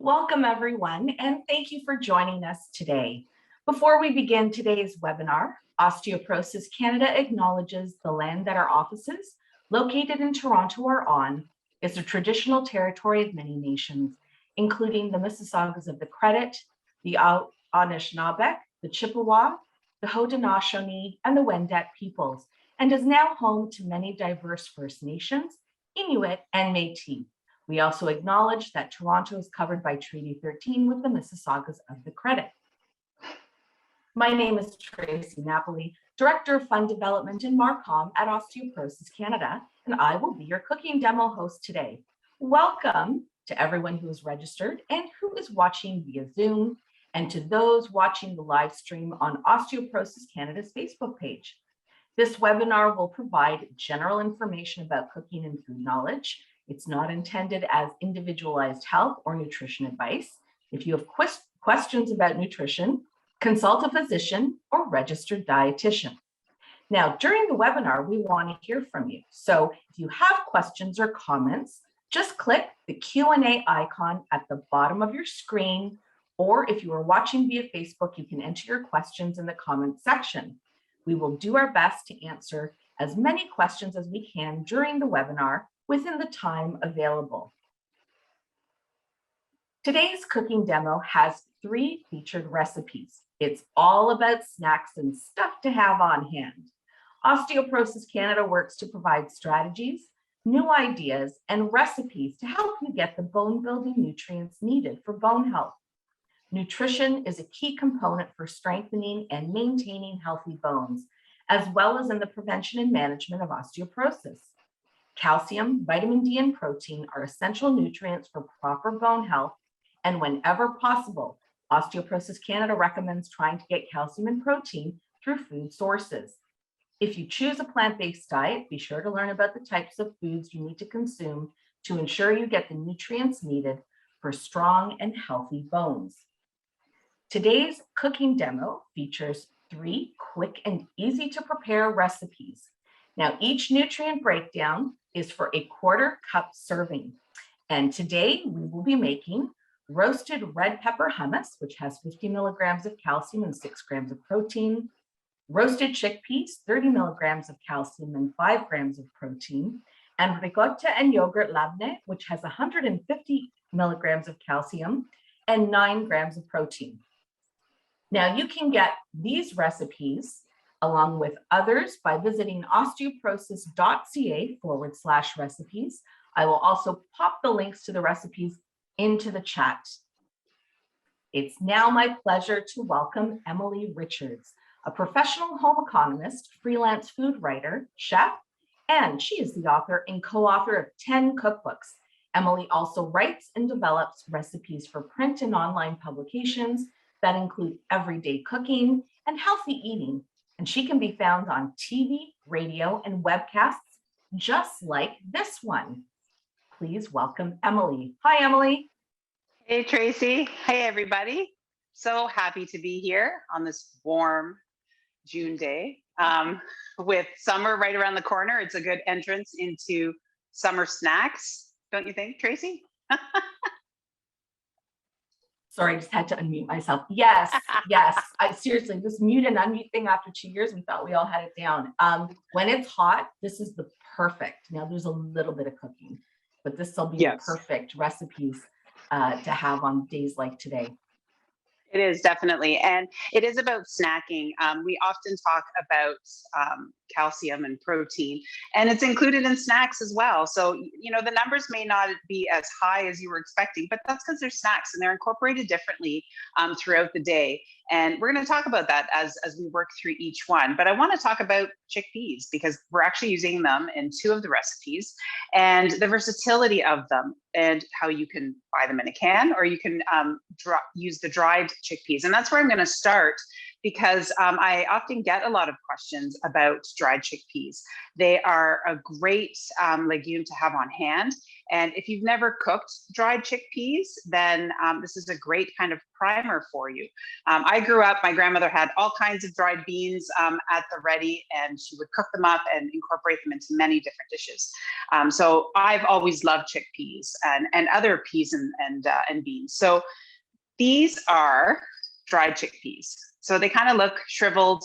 Welcome everyone, and thank you for joining us today. Before we begin today's webinar, Osteoporosis Canada acknowledges the land that our offices, located in Toronto, are on, is the traditional territory of many nations, including the Mississaugas of the Credit, the Anishinaabe, the Chippewa, the Haudenosaunee, and the Wendat peoples, and is now home to many diverse First Nations, Inuit, and Métis. We also acknowledge that Toronto is covered by Treaty 13 with the Mississaugas of the Credit. My name is Tracie Napoli, Director of Fund Development in MARCOM at Osteoporosis Canada, and I will be your cooking demo host today. Welcome to everyone who is registered and who is watching via Zoom, and to those watching the live stream on Osteoporosis Canada's Facebook page. This webinar will provide general information about cooking and food knowledge. It's not intended as individualized health or nutrition advice. If you have questions about nutrition, consult a physician or registered dietitian. Now, during the webinar, we want to hear from you. So if you have questions or comments, just click the Q&A icon at the bottom of your screen, or if you are watching via Facebook, you can enter your questions in the comment section. We will do our best to answer as many questions as we can during the webinar within the time available. Today's cooking demo has 3 featured recipes. It's all about snacks and stuff to have on hand. Osteoporosis Canada works to provide strategies, new ideas, and recipes to help you get the bone-building nutrients needed for bone health. Nutrition is a key component for strengthening and maintaining healthy bones, as well as in the prevention and management of osteoporosis. Calcium, vitamin D, and protein are essential nutrients for proper bone health, and whenever possible, Osteoporosis Canada recommends trying to get calcium and protein through food sources. If you choose a plant-based diet, be sure to learn about the types of foods you need to consume to ensure you get the nutrients needed for strong and healthy bones. Today's cooking demo features 3 quick and easy to prepare recipes. Now, each nutrient breakdown is for a 1/4 cup serving. And today we will be making roasted red pepper hummus, which has 50 milligrams of calcium and 6 grams of protein, roasted chickpeas, 30 milligrams of calcium and 5 grams of protein, and ricotta and yogurt labneh, which has 150 milligrams of calcium and 9 grams of protein. Now, you can get these recipes along with others by visiting osteoporosis.ca/recipes. I will also pop the links to the recipes into the chat. It's now my pleasure to welcome Emily Richards, a professional home economist, freelance food writer, chef, and she is the author and co-author of 10 cookbooks. Emily also writes and develops recipes for print and online publications that include everyday cooking and healthy eating. And she can be found on TV, radio, and webcasts, just like this one. Please welcome Emily. Hi, Emily. Hey, Tracie. Hey, everybody. So happy to be here on this warm June day. With summer right around the corner, it's a good entrance into summer snacks, don't you think, Tracie? Sorry, I just had to unmute myself. Yes, yes. Seriously, this mute and unmute thing after 2 years, we thought we all had it down. When it's hot, this is the perfect. Now there's a little bit of cooking, but this will be the perfect recipes to have on days like today. It is definitely, and it is about snacking. We often talk about calcium and protein, and it's included in snacks as well. So, you know, the numbers may not be as high as you were expecting, but that's because they're snacks and they're incorporated differently throughout the day. And we're going to talk about that as we work through each one. But I want to talk about chickpeas because we're actually using them in 2 of the recipes and the versatility of them and how you can buy them in a can or you can use the dried chickpeas. And that's where I'm going to start because I often get a lot of questions about dried chickpeas. They are a great legume to have on hand. And if you've never cooked dried chickpeas, then this is a great kind of primer for you. I grew up, my grandmother had all kinds of dried beans at the ready, and she would cook them up and incorporate them into many different dishes. So I've always loved chickpeas and other peas and beans. So these are dried chickpeas. So they kind of look shriveled.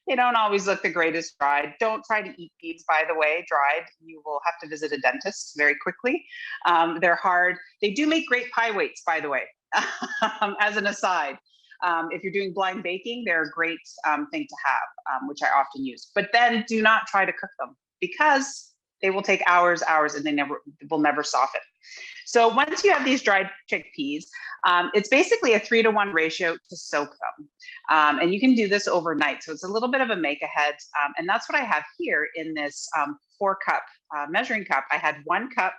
They don't always look the greatest dried. Don't try to eat peas, by the way, dried. You will have to visit a dentist very quickly. They're hard. They do make great pie weights, by the way, as an aside. If you're doing blind baking, they're a great thing to have, which I often use. But then do not try to cook them, because they will take hours, and they will never soften. So once you have these dried chickpeas, it's basically a 3-to-1 ratio to soak them. And you can do this overnight. So it's a little bit of a make ahead. And that's what I have here in this 4-cup measuring cup. I had 1 cup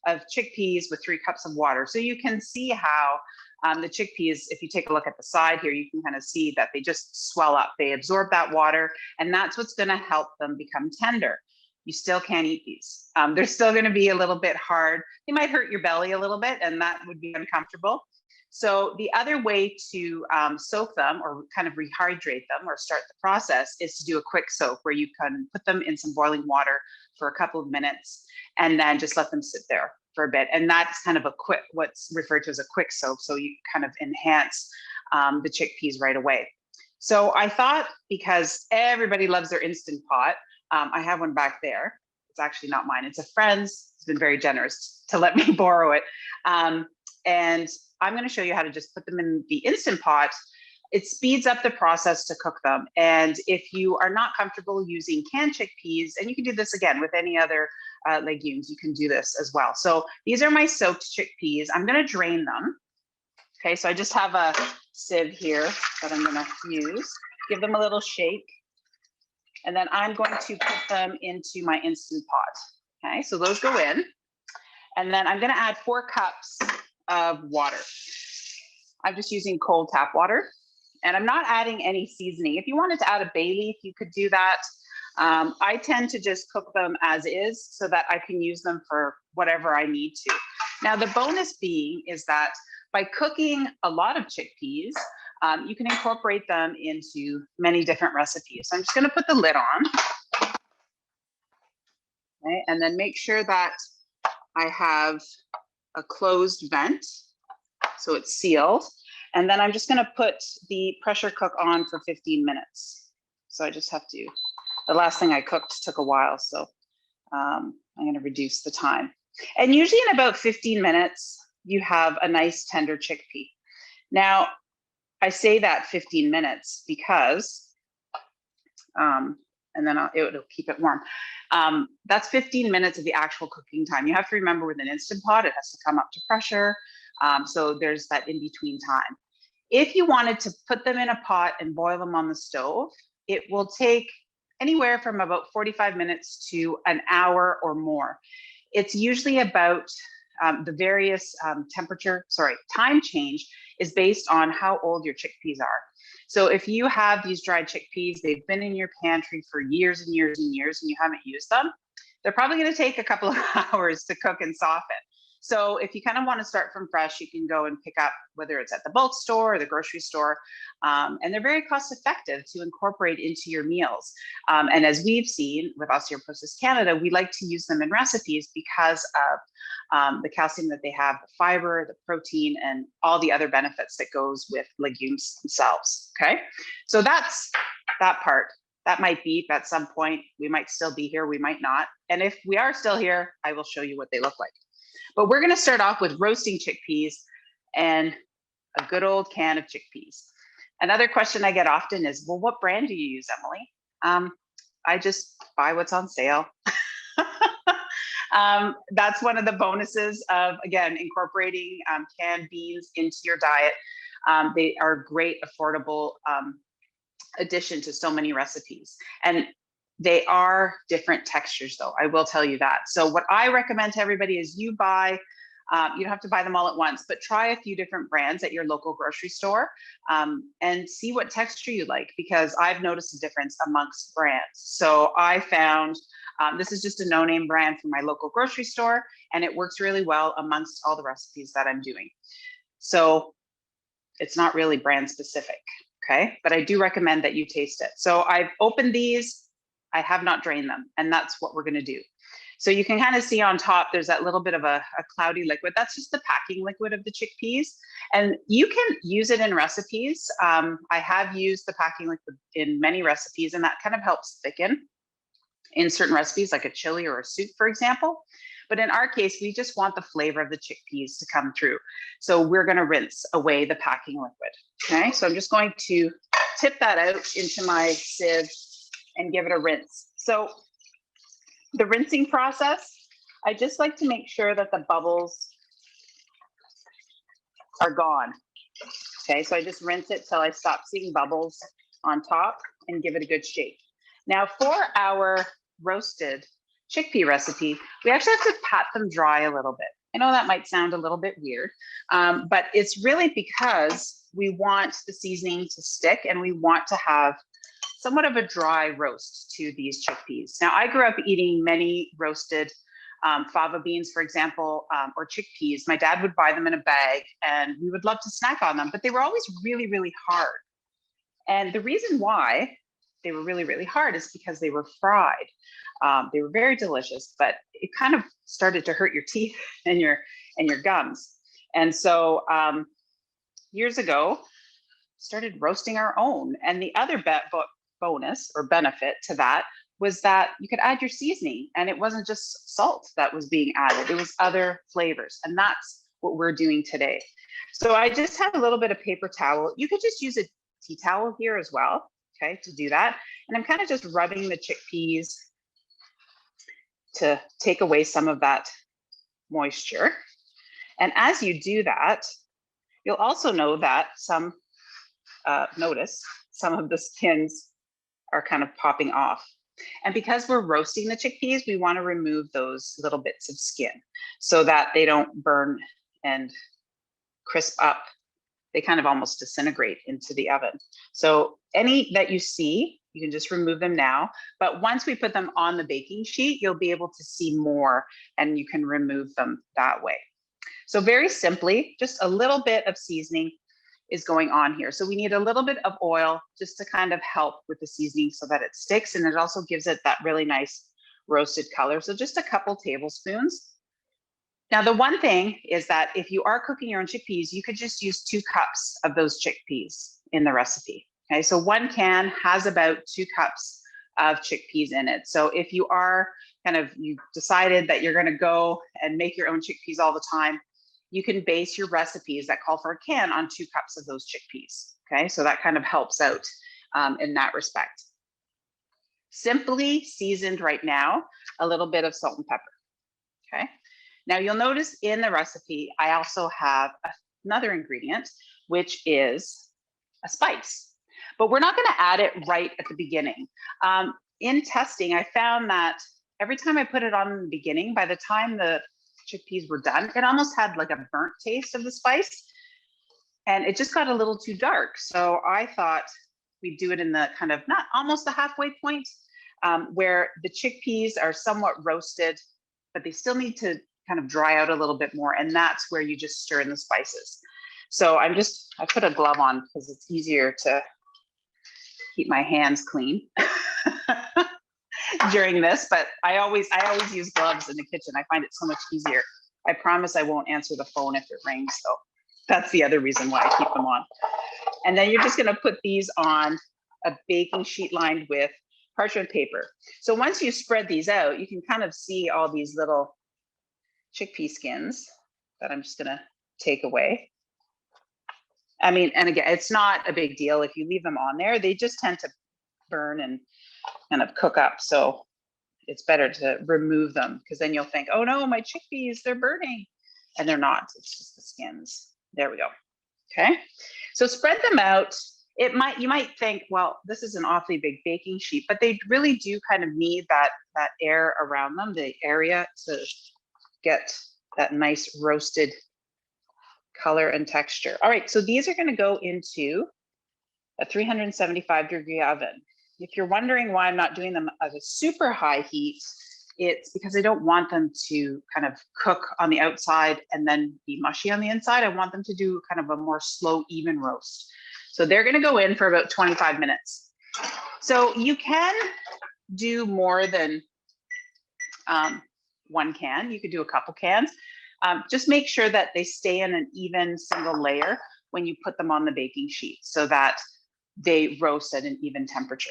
of chickpeas with 3 cups of water. So you can see how the chickpeas, if you take a look at the side here, you can kind of see that they just swell up. They absorb that water, and that's what's going to help them become tender. You still can't eat these. They're still going to be a little bit hard. They might hurt your belly a little bit, and that would be uncomfortable. So the other way to soak them or kind of rehydrate them or start the process is to do a quick soak, where you can put them in some boiling water for a couple of minutes and then just let them sit there for a bit. And that's kind of a quick, what's referred to as a quick soak. So you kind of enhance the chickpeas right away. So I thought, because everybody loves their Instant Pot, I have one back there. It's actually not mine. It's a friend's. It's been very generous to let me borrow it. And I'm going to show you how to just put them in the Instant Pot. It speeds up the process to cook them. And if you are not comfortable using canned chickpeas, and you can do this again with any other legumes, you can do this as well. So these are my soaked chickpeas. I'm going to drain them. Okay, so I just have a sieve here that I'm going to use. Give them a little shake. And then I'm going to put them into my Instant Pot. Okay, so those go in. And then I'm going to add 4 cups of water. I'm just using cold tap water, and I'm not adding any seasoning. If you wanted to add a bay leaf, you could do that. I tend to just cook them as is so that I can use them for whatever I need to. Now, the bonus being is that by cooking a lot of chickpeas, you can incorporate them into many different recipes. So I'm just going to put the lid on. Okay, and then make sure that I have a closed vent, so it's sealed. And then I'm just going to put the pressure cook on for 15 minutes. So I just have to, the last thing I cooked took a while, so I'm going to reduce the time. And usually in about 15 minutes, you have a nice tender chickpea. Now, I say that 15 minutes because, and then it'll keep it warm. That's 15 minutes of the actual cooking time. You have to remember, with an Instant Pot, it has to come up to pressure. So there's that in-between time. If you wanted to put them in a pot and boil them on the stove, it will take anywhere from about 45 minutes to an hour or more. It's usually about the various time change is based on how old your chickpeas are. So if you have these dried chickpeas, they've been in your pantry for years and years and years, and you haven't used them, they're probably going to take a couple of hours to cook and soften. So if you kind of want to start from fresh, you can go and pick up, whether it's at the bulk store or the grocery store, and they're very cost effective to incorporate into your meals. And as we've seen with Osteoporosis Canada, we like to use them in recipes because of the calcium that they have, the fiber, the protein, and all the other benefits that goes with legumes themselves. Okay, so that's that part. That might be at some point. We might still be here, we might not. And if we are still here, I will show you what they look like. But we're going to start off with roasting chickpeas and a good old can of chickpeas. Another question I get often is, well, what brand do you use, Emily? I just buy what's on sale. That's one of the bonuses of, again, incorporating canned beans into your diet. They are a great, affordable addition to so many recipes. And they are different textures, though, I will tell you that. So what I recommend to everybody is you buy You don't have to buy them all at once, but try a few different brands at your local grocery store and see what texture you like, because I've noticed a difference amongst brands. So I found, this is just a no-name brand from my local grocery store, and it works really well amongst all the recipes that I'm doing. So it's not really brand specific, okay? But I do recommend that you taste it. So I've opened these, I have not drained them, and that's what we're gonna do. So you can kind of see on top, there's that little bit of a cloudy liquid. That's just the packing liquid of the chickpeas. And you can use it in recipes. I have used the packing liquid in many recipes, and that kind of helps thicken in certain recipes, like a chili or a soup, for example. But in our case, we just want the flavor of the chickpeas to come through. So we're gonna rinse away the packing liquid, okay? So I'm just going to tip that out into my sieve and give it a rinse. So the rinsing process, I just like to make sure that the bubbles are gone. Okay, so I just rinse it till I stop seeing bubbles on top and give it a good shake. Now for our roasted chickpea recipe, we actually have to pat them dry a little bit. I know that might sound a little bit weird, but it's really because we want the seasoning to stick and we want to have somewhat of a dry roast to these chickpeas. Now, I grew up eating many roasted fava beans, for example, or chickpeas. My dad would buy them in a bag and we would love to snack on them, but they were always really, really hard. And the reason why they were really, really hard is because they were fried. They were very delicious, but it kind of started to hurt your teeth and your gums. And so years ago, started roasting our own. And the other bonus or benefit to that was that you could add your seasoning, and it wasn't just salt that was being added, it was other flavors. And that's what we're doing today. So I just have a little bit of paper towel. You could just use a tea towel here as well, okay, to do that. And I'm kind of just rubbing the chickpeas to take away some of that moisture. And as you do that, you'll also know that notice some of the skins are kind of popping off. And because we're roasting the chickpeas, we want to remove those little bits of skin so that they don't burn and crisp up. They kind of almost disintegrate into the oven. So any that you see, you can just remove them now. But once we put them on the baking sheet, you'll be able to see more and you can remove them that way. So very simply, just a little bit of seasoning is going on here. So we need a little bit of oil just to kind of help with the seasoning so that it sticks, and it also gives it that really nice roasted color. So just a couple tablespoons. Now, the one thing is that if you are cooking your own chickpeas, you could just use 2 cups of those chickpeas in the recipe. Okay, so 1 can has about 2 cups of chickpeas in it. So if you are you decided that you're gonna go and make your own chickpeas all the time, you can base your recipes that call for a can on 2 cups of those chickpeas, okay? So that kind of helps out in that respect. Simply seasoned right now, a little bit of salt and pepper, okay? Now you'll notice in the recipe, I also have another ingredient, which is a spice, but we're not gonna add it right at the beginning. In testing, I found that every time I put it on in the beginning, by the time the chickpeas were done, it almost had like a burnt taste of the spice, and it just got a little too dark. So I thought we'd do it in the kind of not almost the halfway point, where the chickpeas are somewhat roasted, but they still need to kind of dry out a little bit more, and that's where you just stir in the spices. So I put a glove on because it's easier to keep my hands clean during this, but I always use gloves in the kitchen. I find it so much easier. I promise I won't answer the phone if it rings, so that's the other reason why I keep them on. And then you're just gonna put these on a baking sheet lined with parchment paper. So once you spread these out, you can kind of see all these little chickpea skins that I'm just gonna take away. I mean, and again, it's not a big deal if you leave them on there. They just tend to burn and kind of cook up. So it's better to remove them, because then you'll think, oh no, my chickpeas, they're burning. And they're not, it's just the skins. There we go. Okay, so spread them out. You might think, well, this is an awfully big baking sheet, but they really do kind of need that air around them, the area to get that nice roasted color and texture. All right, so these are going to go into a 375-degree oven. If you're wondering why I'm not doing them at a super high heat, it's because I don't want them to kind of cook on the outside and then be mushy on the inside. I want them to do kind of a more slow, even roast. So they're going to go in for about 25 minutes. So you can do more than one can. You could do a couple cans. Just make sure that they stay in an even single layer when you put them on the baking sheet so that they roast at an even temperature.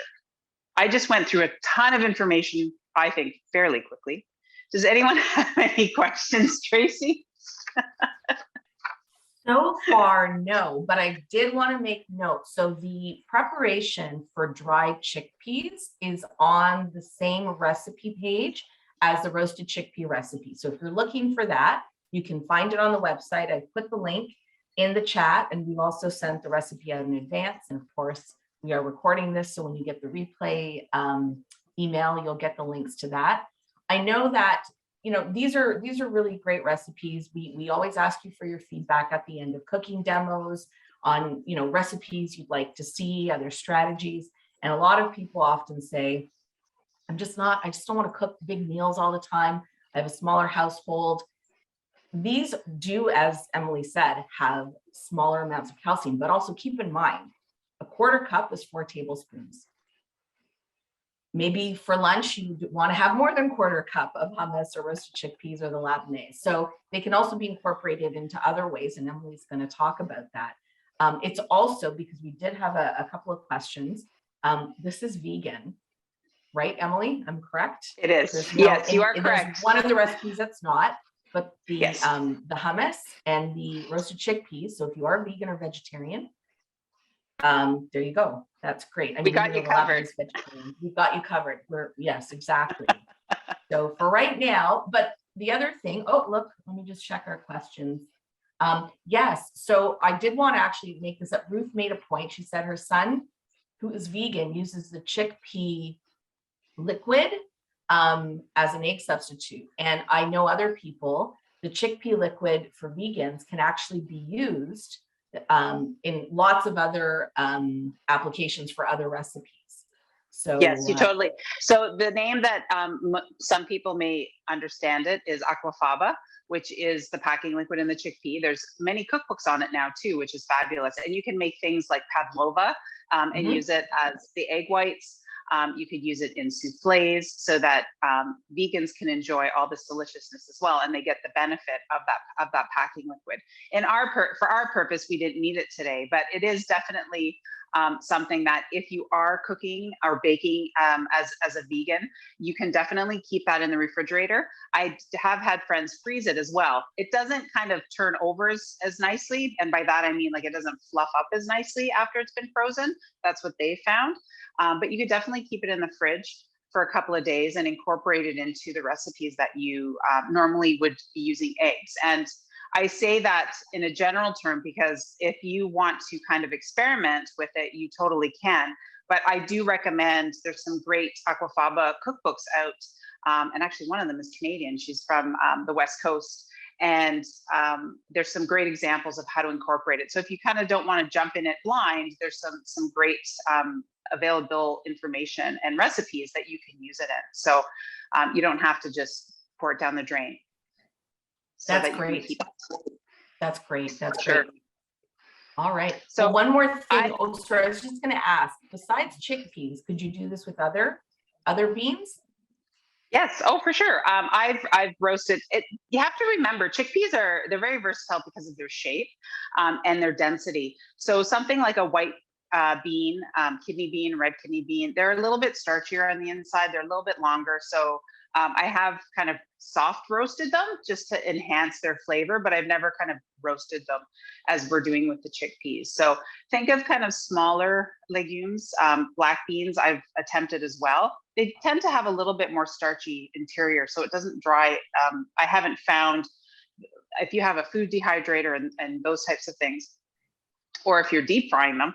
I just went through a ton of information, I think, fairly quickly. Does anyone have any questions, Tracie? So far, no, but I did want to make note. So the preparation for dried chickpeas is on the same recipe page as the roasted chickpea recipe. So if you're looking for that, you can find it on the website. I put the link in the chat, and we've also sent the recipe out in advance. And of course, we are recording this, so when you get the replay email, you'll get the links to that. I know that, you know, these are really great recipes. We always ask you for your feedback at the end of cooking demos on, you know, recipes you'd like to see, other strategies. And a lot of people often say, I just don't want to cook big meals all the time. I have a smaller household. These do, as Emily said, have smaller amounts of calcium, but also keep in mind, a quarter cup is 4 tablespoons. Maybe for lunch, you want to have more than quarter cup of hummus or roasted chickpeas or the labneh. So they can also be incorporated into other ways, and Emily's going to talk about that. It's also, because we did have a couple of questions, this is vegan, right, Emily? I'm correct? It is. Yes, you are correct. One of the recipes that's not, but the Yes. the hummus and the roasted chickpeas. So if you are vegan or vegetarian, there you go. That's great. I mean, We got you covered. We've got you covered. Yes, exactly. So for right now, but the other thing, oh, look, let me just check our questions. Yes, so I did want to actually make this up. Ruth made a point. She said her son, who is vegan, uses the chickpea liquid as an egg substitute. And I know other people, the chickpea liquid for vegans can actually be used in lots of other applications for other recipes. So yes, you totally. So the name that some people may understand it is aquafaba, which is the packing liquid in the chickpea. There's many cookbooks on it now too, which is fabulous. And you can make things like pavlova and use it as the egg whites. You could use it in souffles so that vegans can enjoy all this deliciousness as well, and they get the benefit of that packing liquid. For our purpose, we didn't need it today, but it is definitely something that if you are cooking or baking as a vegan, you can definitely keep that in the refrigerator. I have had friends freeze it as well. It doesn't kind of turn over as nicely, and by that I mean like it doesn't fluff up as nicely after it's been frozen. That's what they found. But you could definitely keep it in the fridge for a couple of days and incorporate it into the recipes that you normally would be using eggs. And I say that in a general term because if you want to kind of experiment with it, you totally can. But I do recommend, there's some great aquafaba cookbooks out. And actually one of them is Canadian. She's from the West Coast. And there's some great examples of how to incorporate it. So if you kind of don't want to jump in it blind, there's some great available information and recipes that you can use it in. So you don't have to just pour it down the drain. So that's that great. That's great. That's sure. great. All right. So one more thing. Oh, sorry. I was just going to ask, besides chickpeas, could you do this with other beans? Yes. Oh, for sure. I've roasted it. You have to remember chickpeas they're very versatile because of their shape and their density. So something like a white bean, kidney bean, red kidney bean, they're a little bit starchier on the inside. They're a little bit longer. So I have kind of soft roasted them just to enhance their flavor, but I've never kind of roasted them as we're doing with the chickpeas. So think of kind of smaller legumes. Black beans I've attempted as well. They tend to have a little bit more starchy interior, so it doesn't dry. I haven't found, if you have a food dehydrator and those types of things, or if you're deep frying them,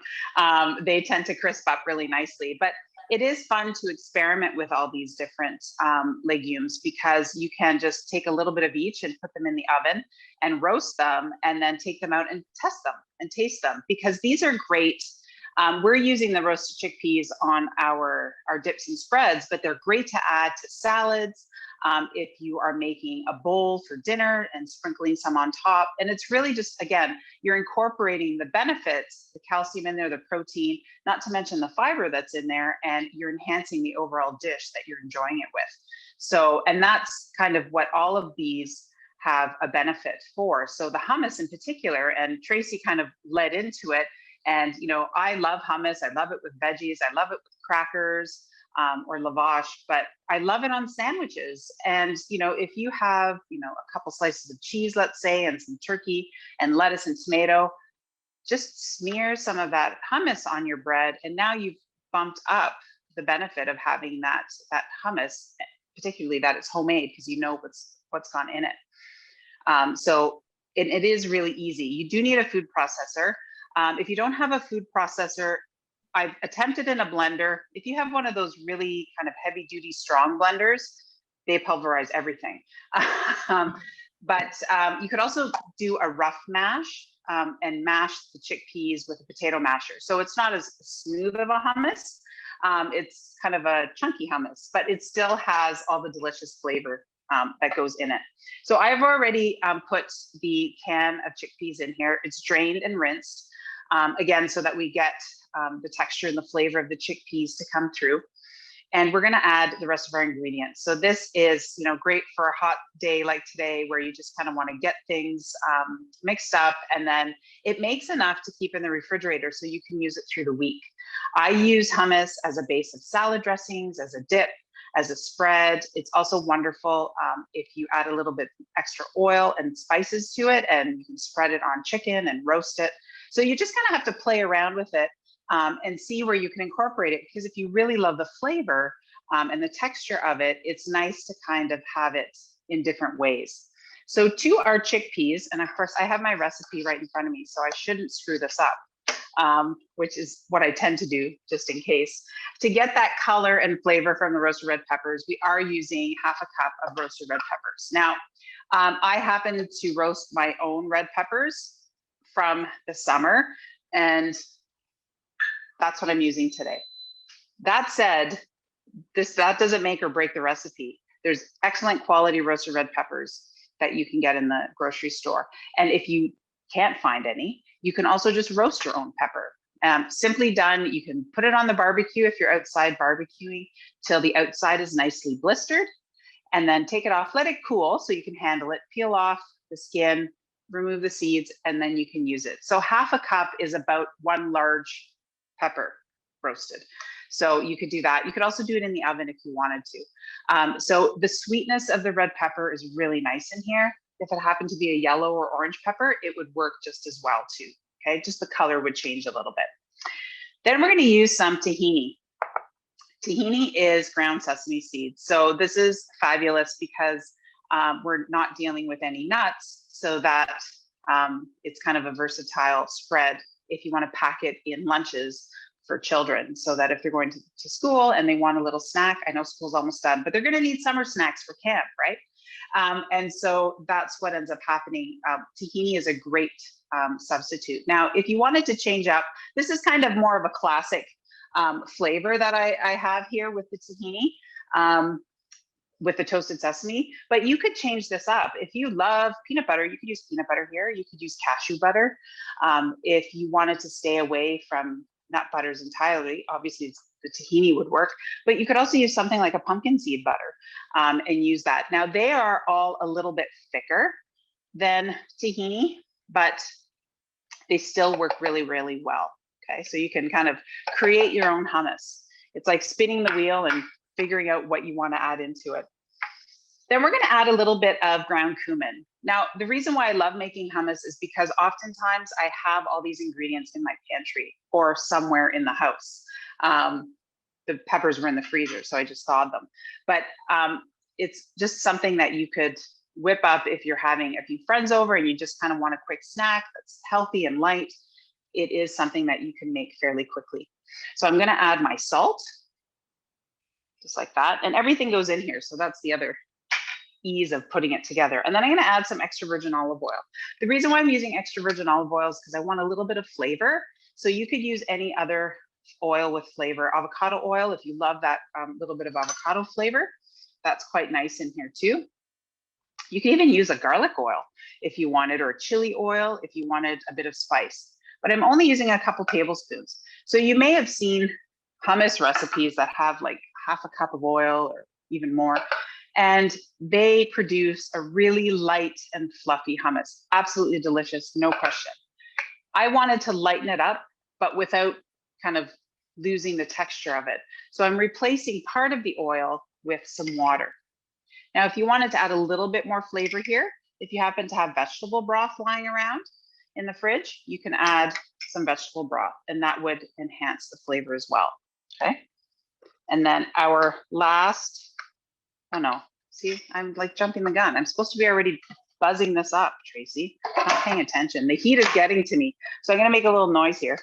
they tend to crisp up really nicely. But it is fun to experiment with all these different legumes, because you can just take a little bit of each and put them in the oven and roast them, and then take them out and test them and taste them, because these are great. We're using the roasted chickpeas on our dips and spreads, but they're great to add to salads. If you are making a bowl for dinner and sprinkling some on top. And it's really just, again, you're incorporating the benefits, the calcium in there, the protein, not to mention the fiber that's in there, and you're enhancing the overall dish that you're enjoying it with. So, and that's kind of what all of these have a benefit for. So the hummus in particular, and Tracie kind of led into it. And, you know, I love hummus. I love it with veggies. I love it with crackers. Or lavash, but I love it on sandwiches. And, you know, if you have, you know, a couple slices of cheese, let's say, and some turkey and lettuce and tomato, just smear some of that hummus on your bread. And now you've bumped up the benefit of having that hummus, particularly that it's homemade, because you know what's gone in it. So it is really easy. You do need a food processor. If you don't have a food processor, I've attempted in a blender. If you have one of those really kind of heavy duty strong blenders, they pulverize everything. But you could also do a rough mash and mash the chickpeas with a potato masher. So it's not as smooth of a hummus. It's kind of a chunky hummus, but it still has all the delicious flavor that goes in it. So I've already put the can of chickpeas in here. It's drained and rinsed, again, so that we get the texture and the flavor of the chickpeas to come through. And we're gonna add the rest of our ingredients. So this is, you know, great for a hot day like today, where you just kind of wanna get things mixed up, and then it makes enough to keep in the refrigerator so you can use it through the week. I use hummus as a base of salad dressings, as a dip, as a spread. It's also wonderful if you add a little bit extra oil and spices to it, and you can spread it on chicken and roast it. So you just kind of have to play around with it and see where you can incorporate it, because if you really love the flavor and the texture of it, it's nice to kind of have it in different ways. So to our chickpeas, and of course I have my recipe right in front of me, so I shouldn't screw this up, which is what I tend to do just in case. To get that color and flavor from the roasted red peppers, we are using half a cup of roasted red peppers. Now, I happen to roast my own red peppers from the summer, and that's what I'm using today. That said, that doesn't make or break the recipe. There's excellent quality roasted red peppers that you can get in the grocery store. And if you can't find any, you can also just roast your own pepper. Simply done. You can put it on the barbecue if you're outside barbecuing till the outside is nicely blistered, and then take it off, let it cool so you can handle it, peel off the skin, remove the seeds, and then you can use it. So half a cup is about one large pepper roasted. So you could do that. You could also do it in the oven if you wanted to. So the sweetness of the red pepper is really nice in here. If it happened to be a yellow or orange pepper, it would work just as well too. Okay, just the color would change a little bit. Then we're going to use some tahini. Tahini is ground sesame seeds. So this is fabulous because we're not dealing with any nuts, so that it's kind of a versatile spread if you want to pack it in lunches for children, so that if they're going to school and they want a little snack, I know school's almost done, but they're going to need summer snacks for camp, right? And so that's what ends up happening. Tahini is a great substitute. Now, if you wanted to change up, this is kind of more of a classic flavor that I have here with the tahini, with the toasted sesame, but you could change this up. If you love peanut butter, you could use peanut butter here. You could use cashew butter. If you wanted to stay away from nut butters entirely, obviously the tahini would work, but you could also use something like a pumpkin seed butter and use that. Now they are all a little bit thicker than tahini, but they still work really, really well. Okay, so you can kind of create your own hummus. It's like spinning the wheel and figuring out what you want to add into it. Then we're going to add a little bit of ground cumin. Now, the reason why I love making hummus is because oftentimes I have all these ingredients in my pantry or somewhere in the house. The peppers were in the freezer, so I just thawed them. But it's just something that you could whip up if you're having a few friends over and you just kind of want a quick snack that's healthy and light. It is something that you can make fairly quickly. So I'm going to add my salt. just like that. And everything goes in here. So that's the other ease of putting it together. And then I'm going to add some extra virgin olive oil. The reason why I'm using extra virgin olive oil is because I want a little bit of flavor. So you could use any other oil with flavor. Avocado oil, if you love that little bit of avocado flavor, that's quite nice in here too. You can even use a garlic oil if you wanted, or a chili oil if you wanted a bit of spice. But I'm only using a couple tablespoons. So you may have seen hummus recipes that have like half a cup of oil or even more, and they produce a really light and fluffy hummus. Absolutely delicious, no question. I wanted to lighten it up, but without kind of losing the texture of it. So I'm replacing part of the oil with some water. Now, if you wanted to add a little bit more flavor here, if you happen to have vegetable broth lying around in the fridge, you can add some vegetable broth, and that would enhance the flavor as well, okay? And then our last, oh no, see, I'm like jumping the gun. I'm supposed to be already buzzing this up, Tracie. I'm not paying attention. The heat is getting to me. So I'm gonna make a little noise here,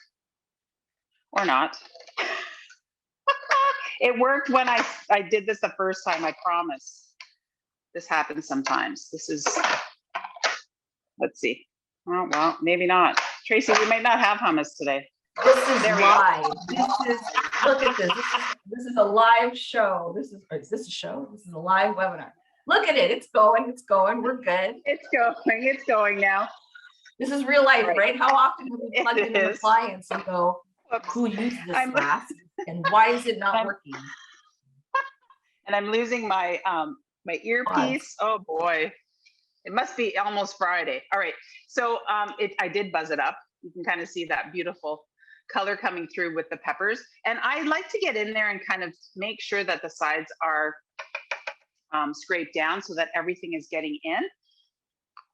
or not. It worked when I did this the first time, I promise. This happens sometimes. This is, let's see. Oh, well, maybe not. Tracie, we might not have hummus today. This is live. This is, look at this. This is a live show. Is this a show? This is a live webinar. Look at it. It's going. It's going. We're good. It's going. It's going now. This is real life, right? How often do we plug in the clients and go, who used this last? And why is it not working? And I'm losing my my earpiece. Oh boy, it must be almost Friday. All right, so I did buzz it up. You can kind of see that beautiful color coming through with the peppers. And I like to get in there and kind of make sure that the sides are scraped down so that everything is getting in.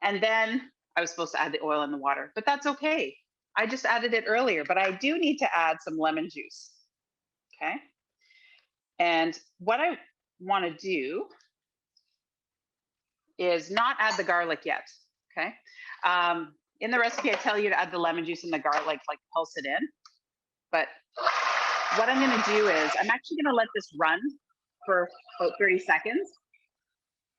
And then I was supposed to add the oil and the water, but that's okay. I just added it earlier, but I do need to add some lemon juice, okay? And what I want to do is not add the garlic yet, okay? In the recipe, I tell you to add the lemon juice and the garlic, like pulse it in. But what I'm going to do is I'm actually going to let this run for about 30 seconds.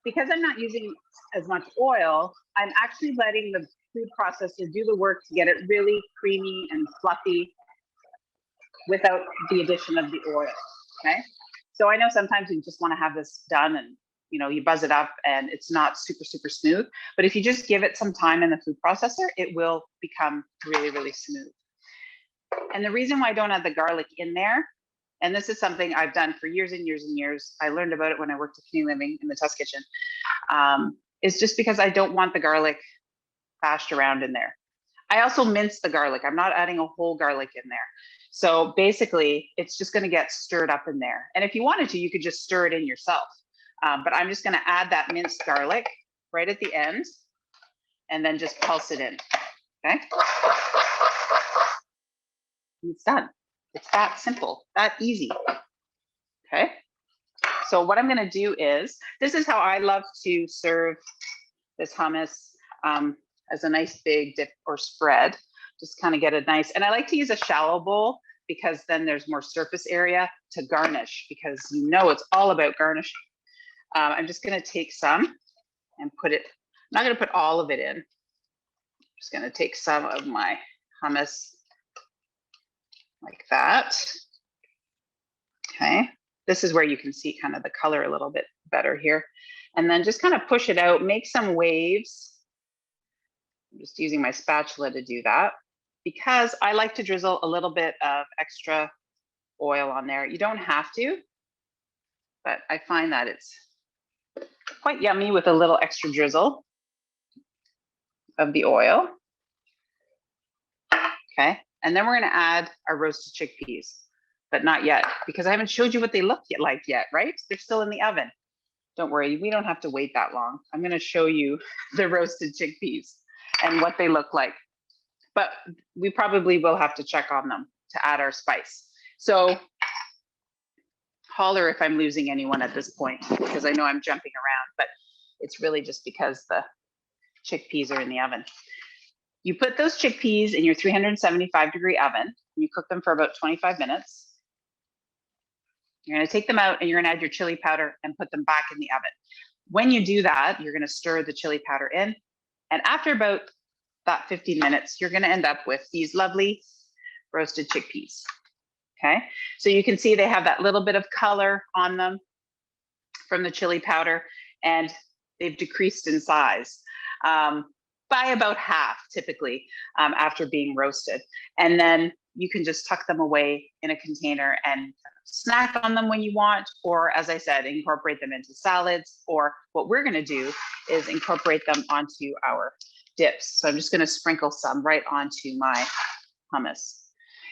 Because I'm not using as much oil, I'm actually letting the food processor do the work to get it really creamy and fluffy without the addition of the oil, okay? So I know sometimes you just want to have this done and you buzz it up and it's not super, super smooth. But if you just give it some time in the food processor, it will become really, really smooth. And the reason why I don't add the garlic in there, and this is something I've done for years and years and years, I learned about it when I worked at Canadian Living in the test kitchen, is just because I don't want the garlic bashed around in there. I also mince the garlic. I'm not adding a whole garlic in there. So basically, it's just going to get stirred up in there. And if you wanted to, you could just stir it in yourself. But I'm just going to add that minced garlic right at the end and then just pulse it in, okay? It's done. It's that simple, that easy, okay? So what I'm going to do is, this is how I love to serve this hummus as a nice big dip or spread. Just kind of get a nice, and I like to use a shallow bowl because then there's more surface area to garnish, because it's all about garnishing. I'm just going to take some and put it, I'm not going to put all of it in. I'm just going to take some of my hummus like that. Okay, this is where you can see kind of the color a little bit better here. And then just kind of push it out, make some waves. I'm just using my spatula to do that because I like to drizzle a little bit of extra oil on there. You don't have to, but I find that it's quite yummy with a little extra drizzle of the oil. Okay, and then we're going to add our roasted chickpeas, but not yet because I haven't showed you what they look like yet, right? They're still in the oven. Don't worry, we don't have to wait that long. I'm going to show you the roasted chickpeas and what they look like, but we probably will have to check on them to add our spice. So holler if I'm losing anyone at this point, because I know I'm jumping around, but it's really just because the chickpeas are in the oven. You put those chickpeas in your 375-degree oven. You cook them for about 25 minutes. You're going to take them out and you're going to add your chili powder and put them back in the oven. When you do that, you're going to stir the chili powder in. And after about that 15 minutes, you're going to end up with these lovely roasted chickpeas. Okay, so you can see they have that little bit of color on them from the chili powder, and they've decreased in size by about half typically after being roasted. And then you can just tuck them away in a container and snack on them when you want, or as I said, incorporate them into salads, or what we're gonna do is incorporate them onto our dips. So I'm just gonna sprinkle some right onto my hummus.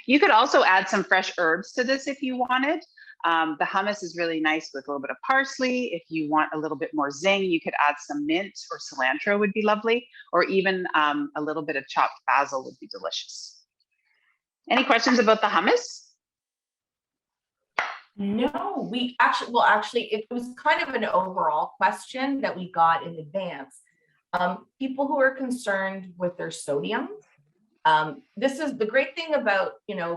You could also add some fresh herbs to this if you wanted. The hummus is really nice with a little bit of parsley. If you want a little bit more zing, you could add some mint or cilantro would be lovely, or even a little bit of chopped basil would be delicious. Any questions about the hummus? No, actually, it was kind of an overall question that we got in advance. People who are concerned with their sodium. This is the great thing about,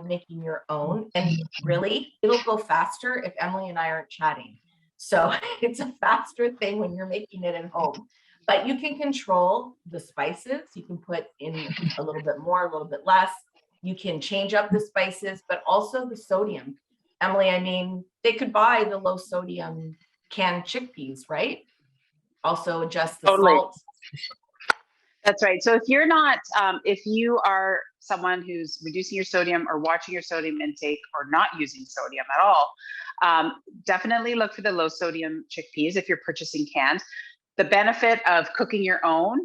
making your own, and really it'll go faster if Emily and I aren't chatting. So it's a faster thing when you're making it at home, but you can control the spices. You can put in a little bit more, a little bit less. You can change up the spices, but also the sodium. Emily, I mean, they could buy the low sodium canned chickpeas, right? Also adjust the salt. That's right. So if you're not, if you are someone who's reducing your sodium or watching your sodium intake or not using sodium at all, definitely look for the low sodium chickpeas if you're purchasing canned. The benefit of cooking your own,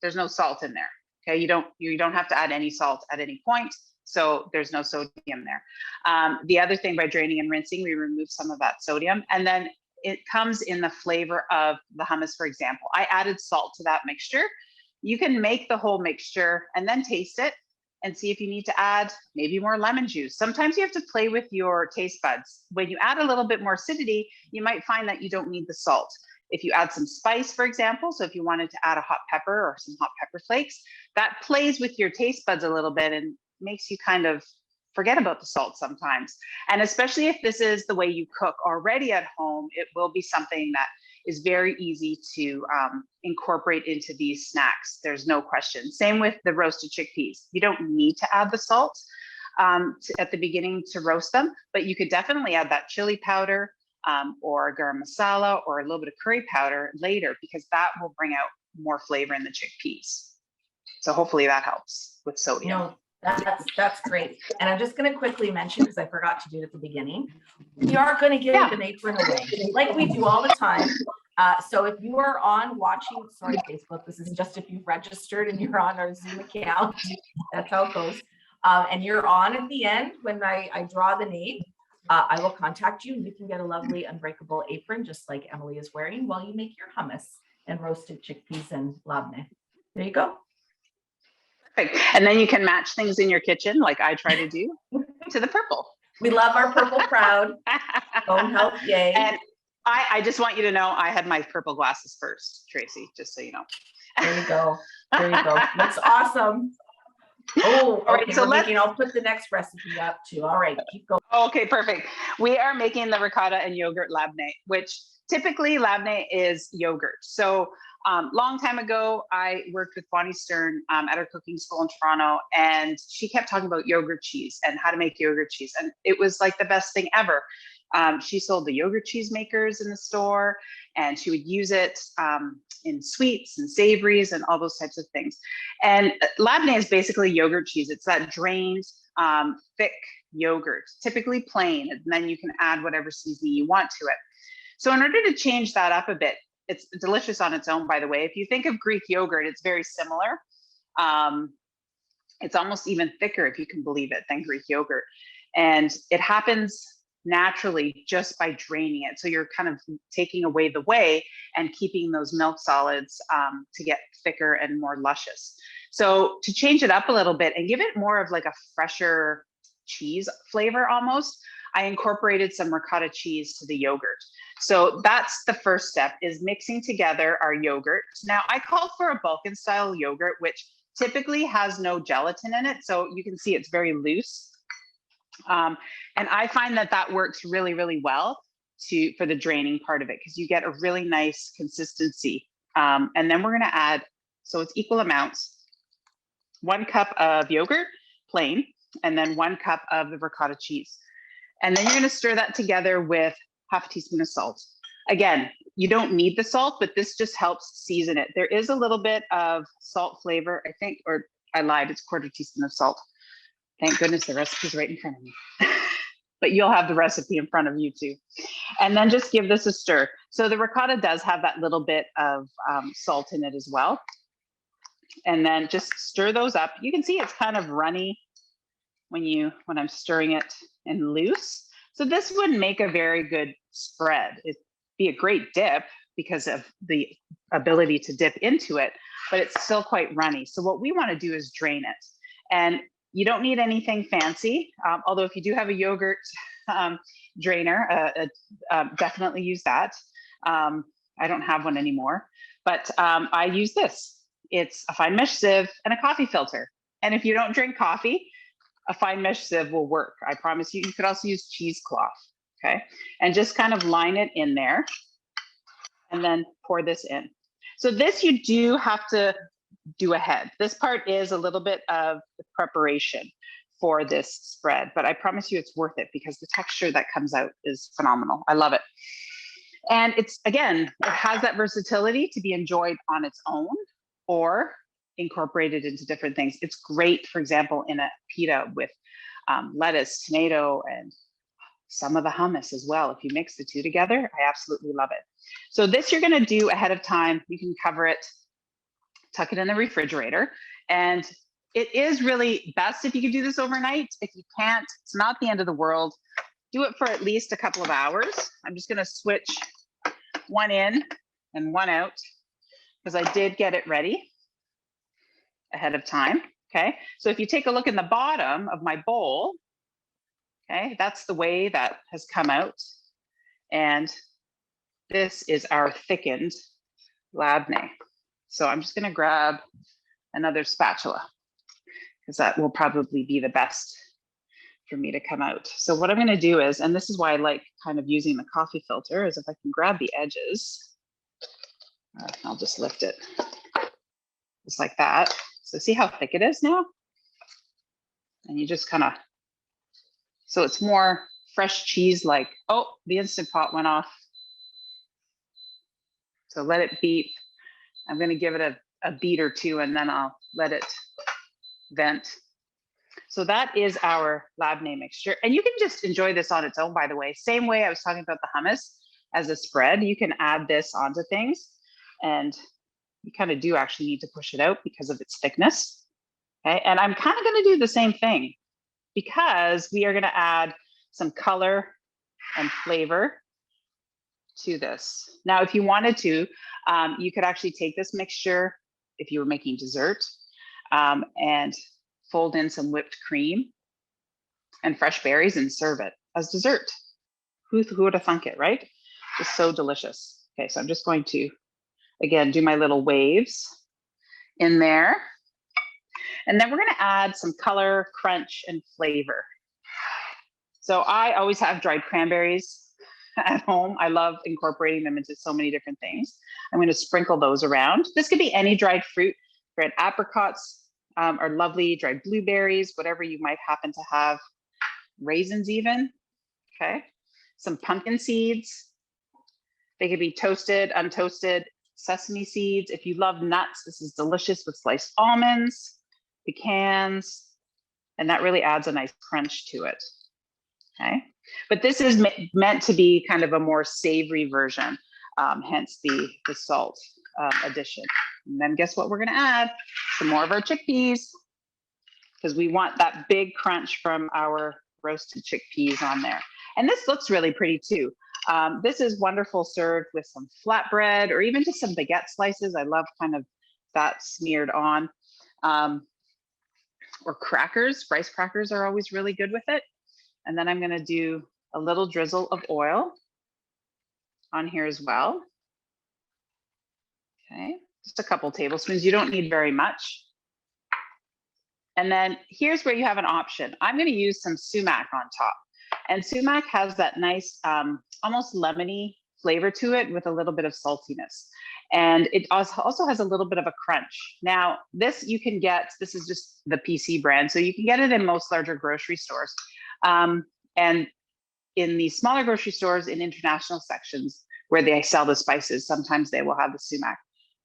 there's no salt in there. Okay, you don't have to add any salt at any point. So there's no sodium there. The other thing, by draining and rinsing, we remove some of that sodium, and then it comes in the flavor of the hummus. For example, I added salt to that mixture. You can make the whole mixture and then taste it and see if you need to add maybe more lemon juice. Sometimes you have to play with your taste buds. When you add a little bit more acidity, you might find that you don't need the salt. If you add some spice, for example, so if you wanted to add a hot pepper or some hot pepper flakes, that plays with your taste buds a little bit and makes you kind of forget about the salt sometimes. And especially if this is the way you cook already at home, it will be something that is very easy to incorporate into these snacks. There's no question. Same with the roasted chickpeas. You don't need to add the salt at the beginning to roast them, but you could definitely add that chili powder or garam masala or a little bit of curry powder later, because that will bring out more flavor in the chickpeas. So hopefully that helps with sodium. No, that's great. And I'm just going to quickly mention, because I forgot to do it at the beginning, we are going to give an apron away like we do all the time. So if you are watching Facebook, this is just if you've registered and you're on our Zoom account, that's how it goes. And you're on at the end when I draw the name, I will contact you and you can get a lovely unbreakable apron, just like Emily is wearing, while you make your hummus and roasted chickpeas and labneh. There you go. Perfect. And then you can match things in your kitchen, like I try to do, to the purple. We love our purple crowd. Bone health, yay. And I just want you to know I had my purple glasses first, Tracie, just so you know. There you go. There you go. That's awesome. Oh, okay. Right, so I'll put the next recipe up too. All right, keep going. Okay, perfect. We are making the ricotta and yogurt labneh, which typically labneh is yogurt. So long time ago, I worked with Bonnie Stern at her cooking school in Toronto, and she kept talking about yogurt cheese and how to make yogurt cheese. And it was like the best thing ever. She sold the yogurt cheese makers in the store, and she would use it in sweets and savories and all those types of things. And labneh is basically yogurt cheese. It's that drained, thick yogurt, typically plain, and then you can add whatever seasoning you want to it. So in order to change that up a bit, it's delicious on its own, by the way. If you think of Greek yogurt, it's very similar. It's almost even thicker, if you can believe it, than Greek yogurt. And it happens naturally just by draining it. So you're kind of taking away the whey and keeping those milk solids to get thicker and more luscious. So to change it up a little bit and give it more of like a fresher cheese flavor almost, I incorporated some ricotta cheese to the yogurt. So that's the first step, is mixing together our yogurt. Now I called for a Balkan style yogurt, which typically has no gelatin in it. So you can see it's very loose. And I find that that works really, really well for the draining part of it, because you get a really nice consistency. And then we're going to add, so it's equal amounts, 1 cup of yogurt, plain, and then 1 cup of the ricotta cheese. And then you're going to stir that together with half a teaspoon of salt. Again, you don't need the salt, but this just helps season it. There is a little bit of salt flavor, I think, or I lied, it's 1/4 teaspoon of salt. Thank goodness the recipe's right in front of me. But you'll have the recipe in front of you too. And then just give this a stir. So the ricotta does have that little bit of salt in it as well. And then just stir those up. You can see it's kind of runny when I'm stirring it and loose. So this would make a very good spread. It'd be a great dip because of the ability to dip into it, but it's still quite runny. So what we want to do is drain it. And you don't need anything fancy, although if you do have a yogurt drainer, definitely use that. I don't have one anymore, but I use this. It's a fine mesh sieve and a coffee filter. And if you don't drink coffee, a fine mesh sieve will work. I promise you. You could also use cheesecloth, okay? And just kind of line it in there and then pour this in. So this you do have to do ahead. This part is a little bit of the preparation for this spread, but I promise you it's worth it because the texture that comes out is phenomenal. I love it. And it's, again, it has that versatility to be enjoyed on its own or incorporated into different things. It's great, for example, in a pita with lettuce, tomato, and some of the hummus as well. If you mix the two together, I absolutely love it. So this you're gonna do ahead of time. You can cover it, tuck it in the refrigerator. And it is really best if you can do this overnight. If you can't, it's not the end of the world. Do it for at least a couple of hours. I'm just gonna switch one in and one out because I did get it ready ahead of time, okay? So if you take a look in the bottom of my bowl, okay, that's the way that has come out. And this is our thickened labneh. So I'm just gonna grab another spatula because that will probably be the best for me to come out. So what I'm gonna do is, and this is why I like kind of using the coffee filter, is if I can grab the edges, I'll just lift it just like that. So see how thick it is now? And you just kind of, so it's more fresh cheese like, oh, the Instant Pot went off. So let it beep. I'm gonna give it a beat or two and then I'll let it vent. So that is our labneh mixture. And you can just enjoy this on its own, by the way. Same way I was talking about the hummus as a spread, you can add this onto things and you kind of do actually need to push it out because of its thickness. Okay, and I'm kind of gonna do the same thing because we are gonna add some color and flavor to this. Now, if you wanted to, you could actually take this mixture if you were making dessert and fold in some whipped cream and fresh berries and serve it as dessert. Who would have thunk it, right? It's so delicious. Okay, so I'm just going to, again, do my little waves in there. And then we're gonna add some color, crunch, and flavor. So I always have dried cranberries at home. I love incorporating them into so many different things. I'm gonna sprinkle those around. This could be any dried fruit. Dried apricots are lovely, dried blueberries, whatever you might happen to have. Raisins even, okay? Some pumpkin seeds. They could be toasted, untoasted, sesame seeds. If you love nuts, this is delicious with sliced almonds, pecans, and that really adds a nice crunch to it, okay? But this is meant to be kind of a more savory version, hence the salt addition. And then guess what we're gonna add? Some more of our chickpeas, because we want that big crunch from our roasted chickpeas on there. And this looks really pretty too. This is wonderful served with some flatbread or even just some baguette slices. I love kind of that smeared on. Or crackers, rice crackers are always really good with it. And then I'm gonna do a little drizzle of oil on here as well. Okay, just a couple tablespoons. You don't need very much. And then here's where you have an option. I'm going to use some sumac on top. And sumac has that nice, almost lemony flavor to it with a little bit of saltiness. And it also has a little bit of a crunch. Now, this you can get, this is just the PC brand, so you can get it in most larger grocery stores. And in the smaller grocery stores in international sections where they sell the spices, sometimes they will have the sumac.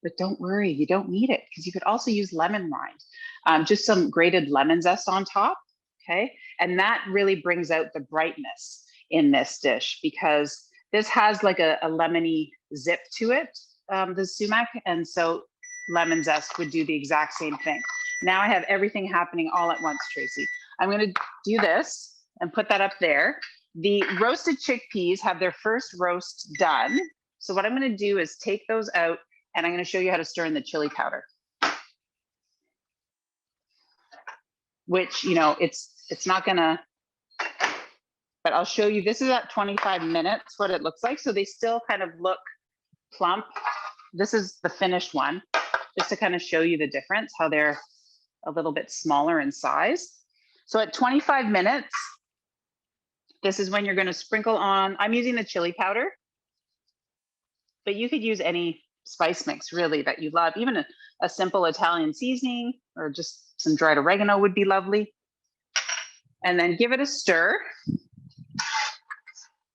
But don't worry, you don't need it, because you could also use lemon rind, just some grated lemon zest on top, okay? And that really brings out the brightness in this dish, because this has like a lemony zip to it, the sumac, and so lemon zest would do the exact same thing. Now I have everything happening all at once, Tracie. I'm gonna do this and put that up there. The roasted chickpeas have their first roast done. So what I'm gonna do is take those out, and I'm gonna show you how to stir in the chili powder. Which, you know, it's not gonna, but I'll show you, this is at 25 minutes, what it looks like. So they still kind of look plump. This is the finished one, just to kind of show you the difference, how they're a little bit smaller in size. So at 25 minutes, this is when you're gonna sprinkle on, I'm using the chili powder, but you could use any spice mix really that you love. Even a simple Italian seasoning or just some dried oregano would be lovely. And then give it a stir.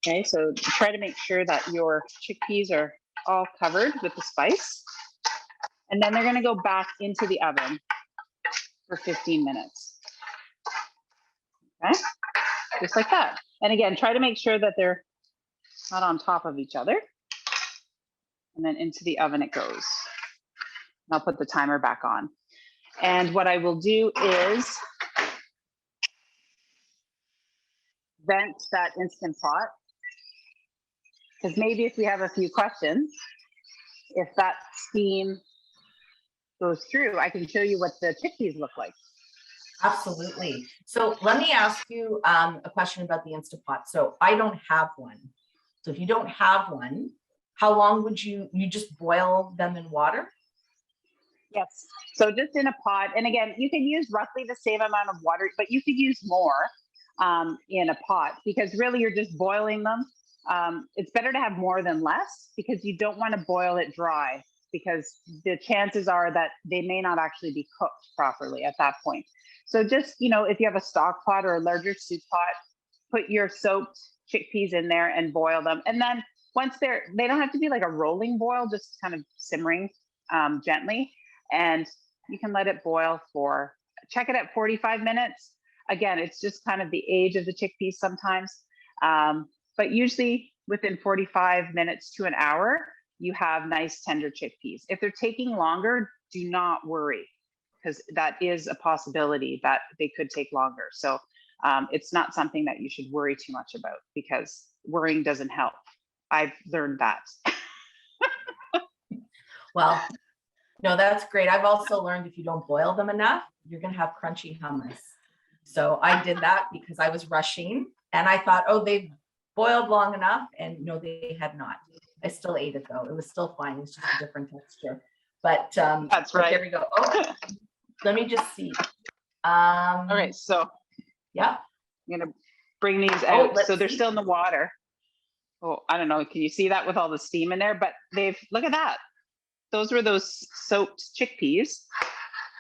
Okay, so try to make sure that your chickpeas are all covered with the spice. And then they're gonna go back into the oven for 15 minutes. Okay, just like that. And again, try to make sure that they're not on top of each other. And then into the oven it goes. And I'll put the timer back on. And what I will do is vent that Instant Pot, because maybe if we have a few questions, if that steam goes through, I can show you what the chickpeas look like. Absolutely. So let me ask you a question about the Instant Pot. So I don't have one. So if you don't have one, how long would you just boil them in water? Yes. So just in a pot, and again, you can use roughly the same amount of water, but you could use more in a pot, because really you're just boiling them. It's better to have more than less, because you don't want to boil it dry, because the chances are that they may not actually be cooked properly at that point. So just, you know, if you have a stock pot or a larger soup pot, put your soaked chickpeas in there and boil them. And then once they don't have to be like a rolling boil, just kind of simmering gently. And you can let it boil for, check it at 45 minutes. Again, it's just kind of the age of the chickpeas sometimes. But usually within 45 minutes to an hour, you have nice tender chickpeas. If they're taking longer, do not worry, because that is a possibility that they could take longer. So it's not something that you should worry too much about, because worrying doesn't help. I've learned that. Well, no, that's great. I've also learned if you don't boil them enough, you're going to have crunchy hummus. So I did that because I was rushing and I thought, oh, they've boiled long enough. And no, they had not. I still ate it though. It was still fine. It's just a different texture. But that's right. There we go. Oh, let me just see. All right. So yeah, I'm going to bring these out. So they're still in the water. Oh, I don't know. Can you see that with all the steam in there? But look at that. Those were those soaked chickpeas,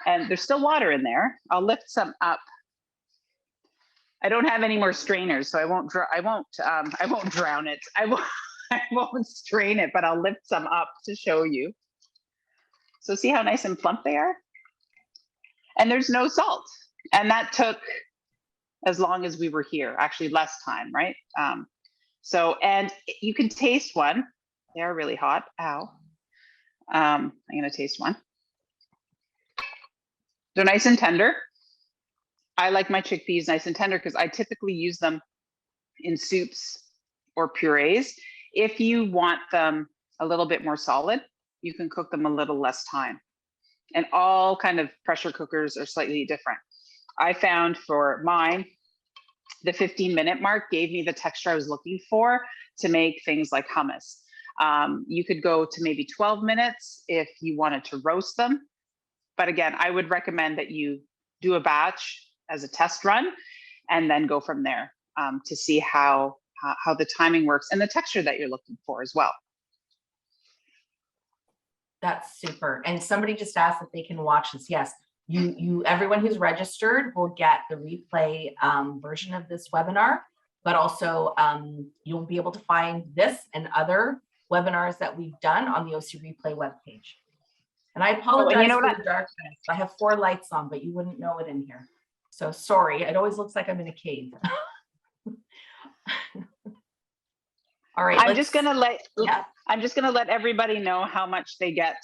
and there's still water in there. I'll lift some up. I don't have any more strainers, so I won't drown it. I won't strain it, but I'll lift some up to show you. So see how nice and plump they are? And there's no salt. And that took as long as we were here, actually less time, right? And you can taste one. They are really hot. Ow. I'm gonna taste one. They're nice and tender. I like my chickpeas nice and tender because I typically use them in soups or purees. If you want them a little bit more solid, you can cook them a little less time. And all kind of pressure cookers are slightly different. I found for mine, the 15-minute mark gave me the texture I was looking for to make things like hummus. You could go to maybe 12 minutes if you wanted to roast them. But again, I would recommend that you do a batch as a test run, and then go from there to see how the timing works and the texture that you're looking for as well. That's super. And somebody just asked if they can watch this. Yes, everyone who's registered will get the replay version of this webinar, but also you'll be able to find this and other webinars that we've done on the OC Replay webpage. And I apologize for the darkness. I have 4 lights on, but you wouldn't know it in here. So sorry, it always looks like I'm in a cave. All right, I'm just gonna let everybody know how much they get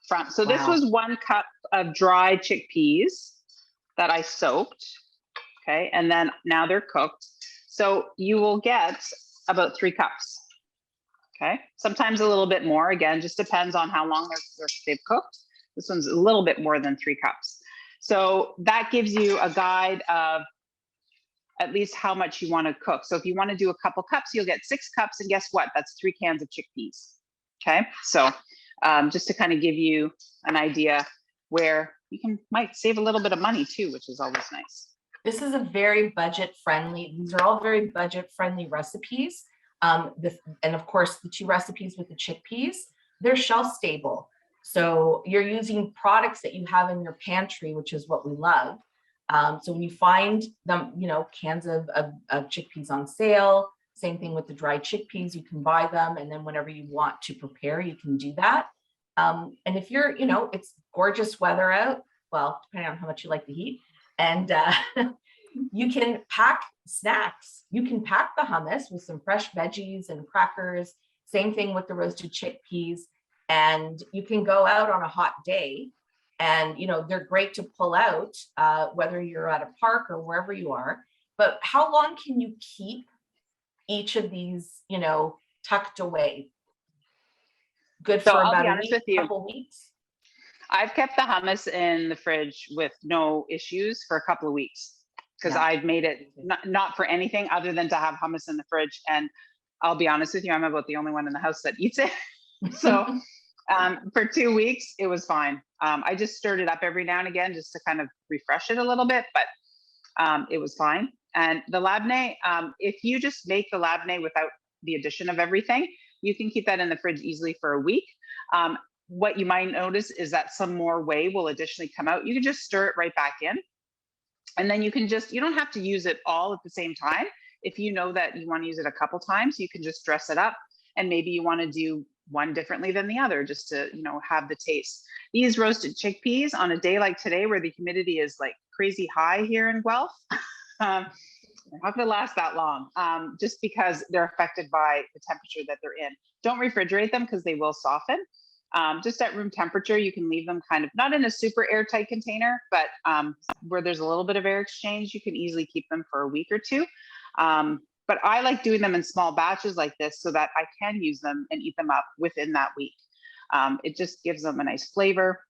from. So this was 1 cup of dry chickpeas that I soaked. Okay, and then now they're cooked. So you will get about 3 cups. Okay, sometimes a little bit more. Again, just depends on how long they've cooked. This one's a little bit more than 3 cups. So that gives you a guide of at least how much you want to cook. So if you want to do a couple cups, you'll get 6 cups, and guess what? That's 3 cans of chickpeas. Okay, so just to kind of give you an idea where you might save a little bit of money too, which is always nice. This is a very budget-friendly. These are all very budget-friendly recipes. And of course, the 2 recipes with the chickpeas, they're shelf-stable. So you're using products that you have in your pantry, which is what we love. So when you find them, cans of chickpeas on sale, same thing with the dried chickpeas, you can buy them. And then whenever you want to prepare, you can do that. And if you're, it's gorgeous weather out, well, depending on how much you like the heat, and you can pack snacks. You can pack the hummus with some fresh veggies and crackers. Same thing with the roasted chickpeas. And you can go out on a hot day, and they're great to pull out, whether you're at a park or wherever you are. But how long can you keep each of these, tucked away? Good for about a week, couple weeks. I've kept the hummus in the fridge with no issues for a couple of weeks, because I've made it not for anything other than to have hummus in the fridge. And I'll be honest with you, I'm about the only one in the house that eats it. So for 2 weeks, it was fine. I just stirred it up every now and again just to kind of refresh it a little bit, but it was fine. And the labneh, if you just make the labneh without the addition of everything, you can keep that in the fridge easily for a week. What you might notice is that some more whey will additionally come out. You can just stir it right back in. And then you don't have to use it all at the same time. If you know that you want to use it a couple times, you can just dress it up. And maybe you want to do one differently than the other, just to, have the taste. These roasted chickpeas on a day like today, where the humidity is like crazy high here in Guelph, they're not going to last that long, just because they're affected by the temperature that they're in. Don't refrigerate them, because they will soften. Just at room temperature, you can leave them kind of not in a super airtight container, but where there's a little bit of air exchange, you can easily keep them for a week or 2. But I like doing them in small batches like this so that I can use them and eat them up within that week. It just gives them a nice flavor,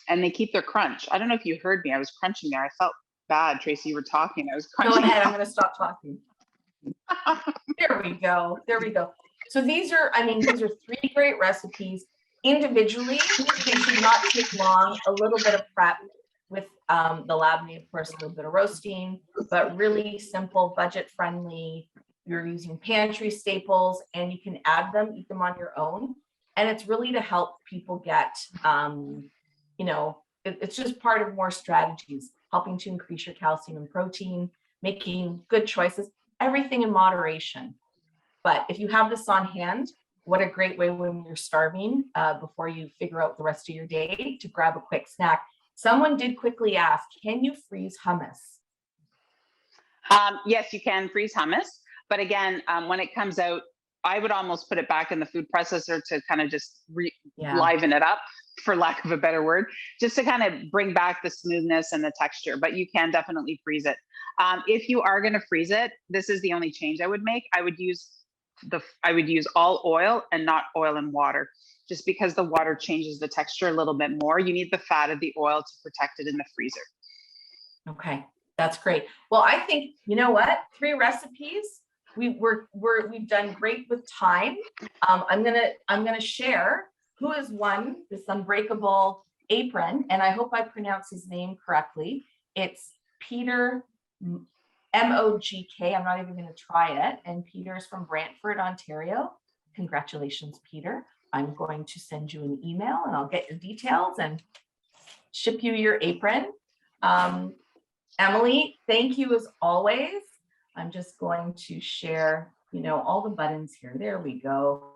and they keep their crunch. I don't know if you heard me. I was crunching there. I felt bad, Tracie. You were talking. I was crunching. Go ahead. I'm going to stop talking. There we go. There we go. So these are 3 great recipes. Individually, they should not take long. A little bit of prep with the labneh, of course, a little bit of roasting, but really simple, budget-friendly. You're using pantry staples, and you can add them, eat them on your own. And it's really to help people get, it's just part of more strategies, helping to increase your calcium and protein, making good choices, everything in moderation. But if you have this on hand, what a great way when you're starving, before you figure out the rest of your day, to grab a quick snack. Someone did quickly ask, can you freeze hummus? Yes, you can freeze hummus. But again, when it comes out, I would almost put it back in the food processor to kind of just liven it up, for lack of a better word, just to kind of bring back the smoothness and the texture. But you can definitely freeze it. If you are going to freeze it, this is the only change I would make. I would use all oil and not oil and water, just because the water changes the texture a little bit more. You need the fat of the oil to protect it in the freezer. Okay, that's great. Well, I think, 3 recipes. We've done great with time. I'm gonna share who has won this unbreakable apron, and I hope I pronounce his name correctly. It's Peter, M-O-G-K. I'm not even going to try it. And Peter's from Brantford, Ontario. Congratulations, Peter. I'm going to send you an email and I'll get your details and ship you your apron. Emily, thank you as always. I'm just going to share, all the buttons here. There we go.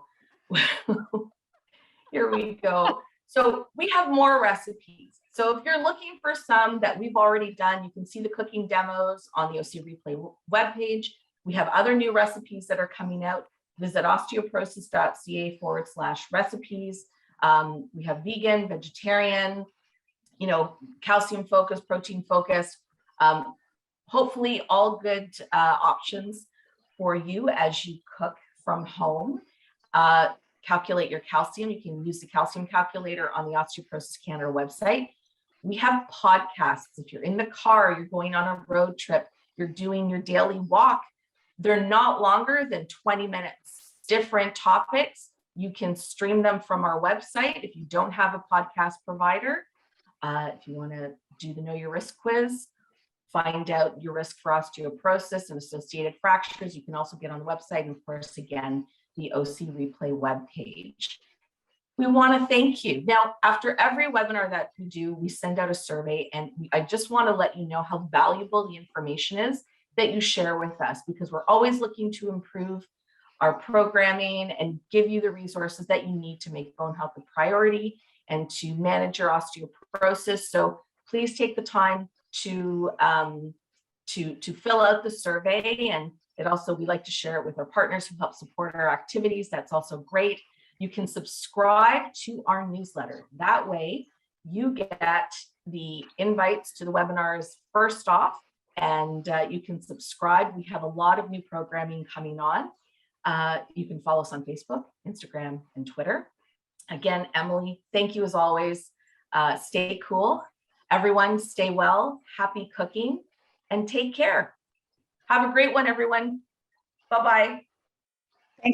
Here we go. So we have more recipes. So if you're looking for some that we've already done, you can see the cooking demos on the OC Replay webpage. We have other new recipes that are coming out. Visit osteoporosis.ca/recipes. We have vegan, vegetarian, calcium focused, protein focused. Hopefully all good options for you as you cook from home. Calculate your calcium. You can use the calcium calculator on the Osteoporosis Canada website. We have podcasts. If you're in the car, you're going on a road trip, you're doing your daily walk, they're not longer than 20 minutes. Different topics. You can stream them from our website if you don't have a podcast provider. If you want to do the Know Your Risk quiz, find out your risk for osteoporosis and associated fractures, you can also get on the website, and of course, again, the OC Replay webpage. We want to thank you. Now, after every webinar that we do, we send out a survey, and I just want to let you know how valuable the information is that you share with us, because we're always looking to improve our programming and give you the resources that you need to make bone health a priority and to manage your osteoporosis. So please take the time to fill out the survey, and we like to share it with our partners who help support our activities. That's also great. You can subscribe to our newsletter. That way you get the invites to the webinars first off, and you can subscribe. We have a lot of new programming coming on. You can follow us on Facebook, Instagram, and Twitter. Again, Emily, thank you as always. Stay cool. Everyone, stay well, happy cooking, and take care. Have a great one, everyone. Bye-bye.